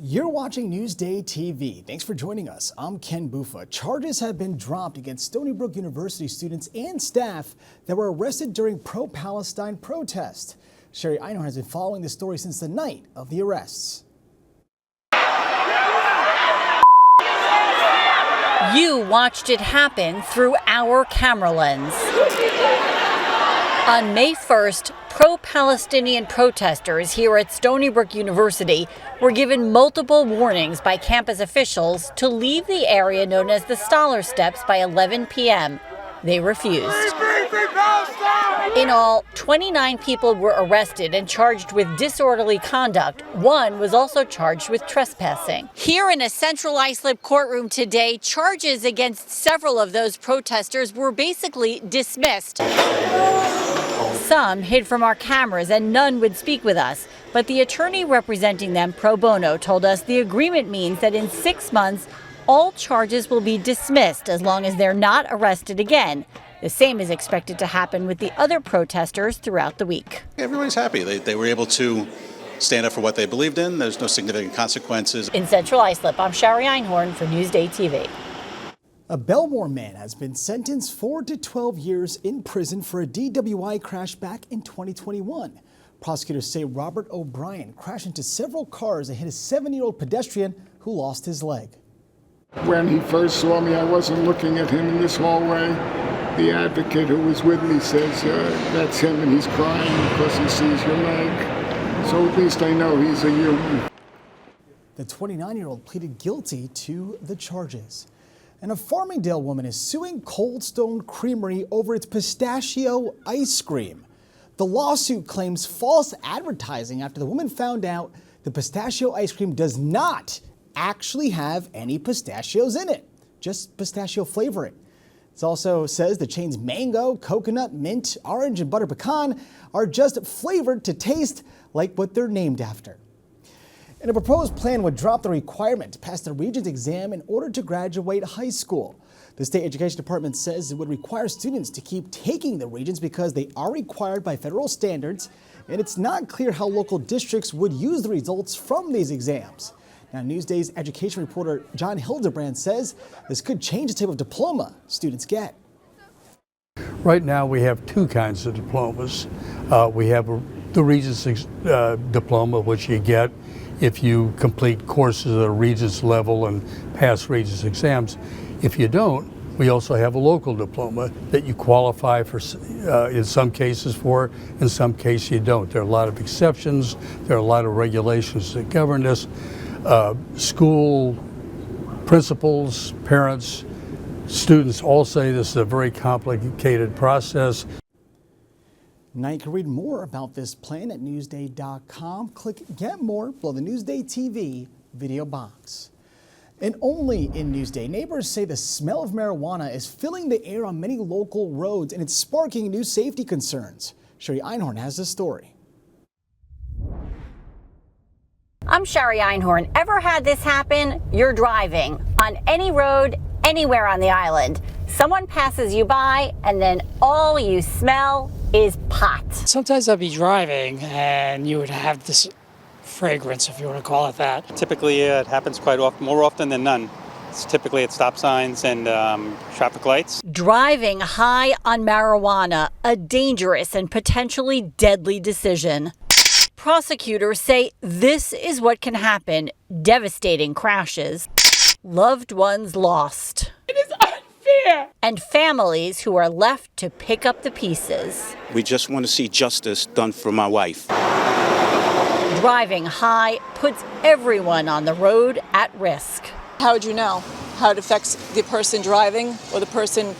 You're watching Newsday TV. Thanks for joining us. I'm Ken Bufa. Charges have been dropped against Stony Brook University students and staff that were arrested during pro-Palestine protests. Sherry Einhorn has been following the story since the night of the arrests. You watched it happen through our camera lens. On May 1st, pro-Palestinian protesters here at Stony Brook University were given multiple warnings by campus officials to leave the area known as the Stoller Steps by 11 p.m. They refused. In all, 29 people were arrested and charged with disorderly conduct. One was also charged with trespassing. Here in a Central Islip courtroom today, charges against several of those protesters were basically dismissed. Some hid from our cameras and none would speak with us. But the attorney representing them pro bono told us the agreement means that in 6 months, all charges will be dismissed as long as they're not arrested again. The same is expected to happen with the other protesters throughout the week. Everybody's happy. They were able to stand up for what they believed in. There's no significant consequences. In Central Islip, I'm Sherry Einhorn for Newsday TV. A Belmore man has been sentenced 4 to 12 years in prison for a DWI crash back in 2021. Prosecutors say Robert O'Brien crashed into several cars and hit a 7-year-old pedestrian who lost his leg. When he first saw me, I wasn't looking at him in this hallway. The advocate who was with me says, that's him, and he's crying because he sees your leg. So at least I know he's a human. The 29-year-old pleaded guilty to the charges. And a Farmingdale woman is suing Cold Stone Creamery over its pistachio ice cream. The lawsuit claims false advertising after the woman found out the pistachio ice cream does not actually have any pistachios in it, just pistachio flavoring. It also says the chain's mango, coconut, mint, orange, and butter pecan are just flavored to taste like what they're named after. And a proposed plan would drop the requirement to pass the Regents exam in order to graduate high school. The state education department says it would require students to keep taking the Regents because they are required by federal standards, and it's not clear how local districts would use the results from these exams. Now, Newsday's education reporter John Hildebrand says this could change the type of diploma students get. Right now we have two kinds of diplomas. We have the Regents diploma, which you get if you complete courses at a Regents level and pass Regents exams. If you don't, we also have a local diploma that you qualify for in some cases for, in some cases you don't. There are a lot of exceptions. There are a lot of regulations that govern this. School principals, parents, students all say this is a very complicated process. Now you can read more about this plan at Newsday.com. Click Get More below the Newsday TV video box. And only in Newsday, neighbors say the smell of marijuana is filling the air on many local roads and it's sparking new safety concerns. Sherry Einhorn has the story. I'm Sherry Einhorn. Ever had this happen? You're driving on any road, anywhere on the island. Someone passes you by and then all you smell is pot. Sometimes I'd be driving and you would have this fragrance, if you want to call it that. Typically, it happens quite often, more often than none. It's typically at stop signs and traffic lights. Driving high on marijuana, a dangerous and potentially deadly decision. Prosecutors say this is what can happen: devastating crashes, loved ones lost. It is unfair. And families who are left to pick up the pieces. We just want to see justice done for my wife. Driving high puts everyone on the road at risk. How would you know how it affects the person driving or the person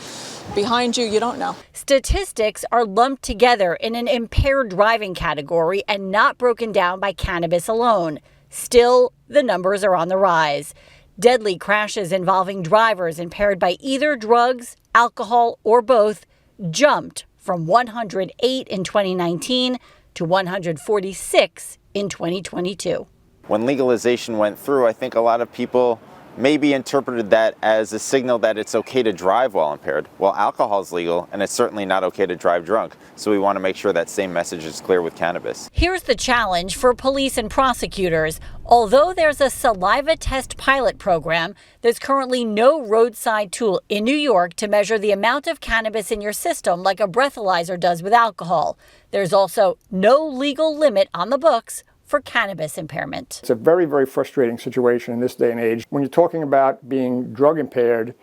behind you? You don't know. Statistics are lumped together in an impaired driving category and not broken down by cannabis alone. Still, the numbers are on the rise. Deadly crashes involving drivers impaired by either drugs, alcohol, or both jumped from 108 in 2019 to 146 in 2022. When legalization went through, I think a lot of people maybe interpreted that as a signal that it's okay to drive while impaired. Well, alcohol is legal, and it's certainly not okay to drive drunk. So we want to make sure that same message is clear with cannabis. Here's the challenge for police and prosecutors. Although there's a saliva test pilot program, there's currently no roadside tool in New York to measure the amount of cannabis in your system like a breathalyzer does with alcohol. There's also no legal limit on the books for cannabis impairment. It's a very, very frustrating situation in this day and age. When you're talking about being drug impaired,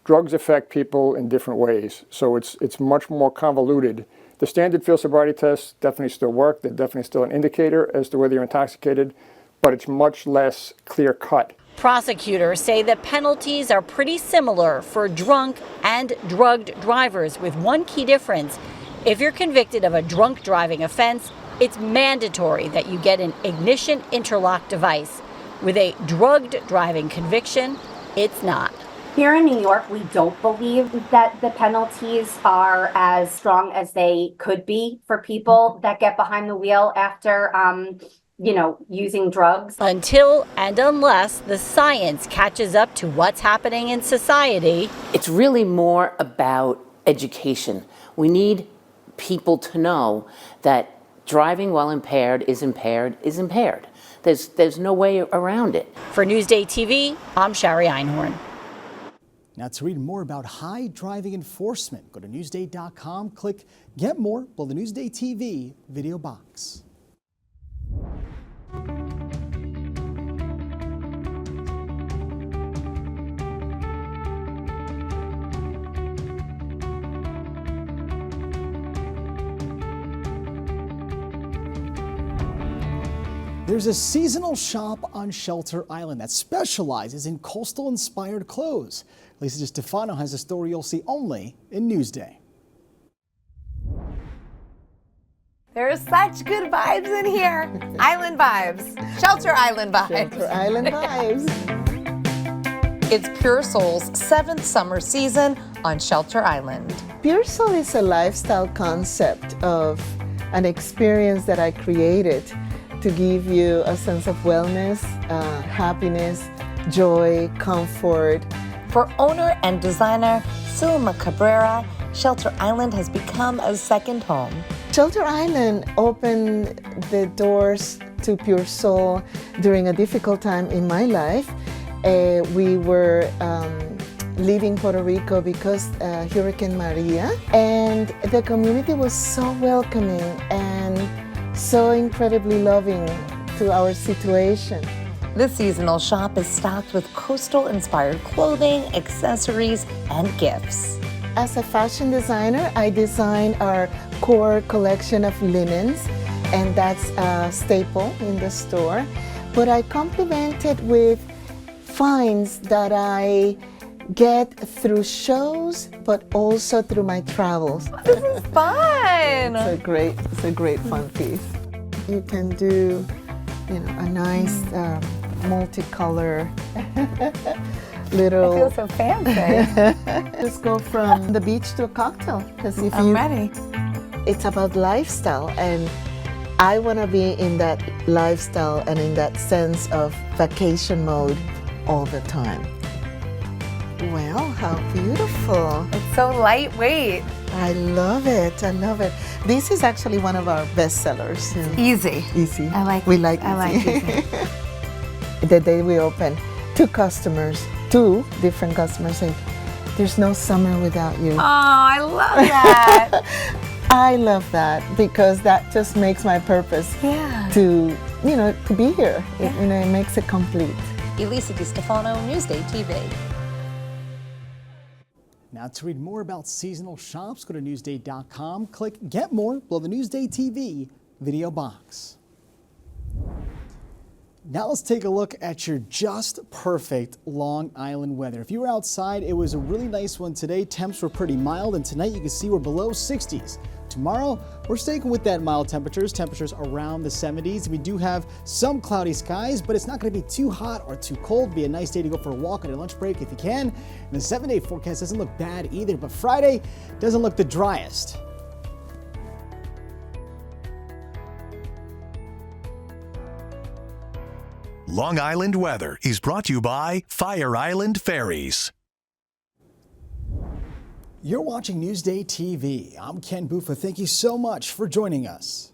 drugs affect people in different ways. So it's much more convoluted. The standard field sobriety tests definitely still work. They're definitely still an indicator as to whether you're intoxicated, but it's much less clear cut. Prosecutors say the penalties are pretty similar for drunk and drugged drivers, with one key difference. If you're convicted of a drunk driving offense, it's mandatory that you get an ignition interlock device. With a drugged driving conviction, it's not. Here in New York, we don't believe that the penalties are as strong as they could be for people that get behind the wheel after, using drugs. Until and unless the science catches up to what's happening in society. It's really more about education. We need people to know that driving while impaired is impaired is impaired. There's no way around it. For Newsday TV, I'm Shari Einhorn. Now, to read more about high driving enforcement, go to Newsday.com, click Get More below the Newsday TV video box. There's a seasonal shop on Shelter Island that specializes in coastal-inspired clothes. Lisa DiStefano has a story you'll see only in Newsday. There's such good vibes in here. Island vibes. Shelter Island vibes. Shelter Island vibes. It's Pure Soul's 7th summer season on Shelter Island. Pure Soul is a lifestyle concept of an experience that I created to give you a sense of wellness, happiness, joy, comfort. For owner and designer Silma Cabrera, Shelter Island has become a second home. Shelter Island opened the doors to Pure Soul during a difficult time in my life. We were leaving Puerto Rico because Hurricane Maria, and the community was so welcoming and so incredibly loving to our situation. This seasonal shop is stocked with coastal-inspired clothing, accessories, and gifts. As a fashion designer, I design our core collection of linens, and that's a staple in the store. But I complement it with finds that I get through shows, but also through my travels. This is fun! It's a great fun piece. You can do, a nice multicolor little. I feel so fancy. Just go from the beach to a cocktail. I'm ready. It's about lifestyle, and I want to be in that lifestyle and in that sense of vacation mode all the time. Well, how beautiful. It's so lightweight. I love it. I love it. This is actually one of our best sellers. Easy. Easy. I like We easy. like I like easy. The day we opened, two different customers say, "There's no summer without you." Oh, I love that. I love that because that just makes my purpose to be here. It makes it complete. Lisa DiStefano, Newsday TV. Now, to read more about seasonal shops, go to Newsday.com, click Get More below the Newsday TV video box. Now let's take a look at your just perfect Long Island weather. If you were outside, it was a really nice one today. Temps were pretty mild, and tonight you can see we're below 60s. Tomorrow, we're staying with that mild temperatures around the 70s. We do have some cloudy skies, but it's not going to be too hot or too cold. It'll be a nice day to go for a walk on your lunch break if you can. And the 7-day forecast doesn't look bad either, but Friday doesn't look the driest. Long Island weather is brought to you by Fire Island Ferries. You're watching Newsday TV. I'm Ken Buffa. Thank you so much for joining us.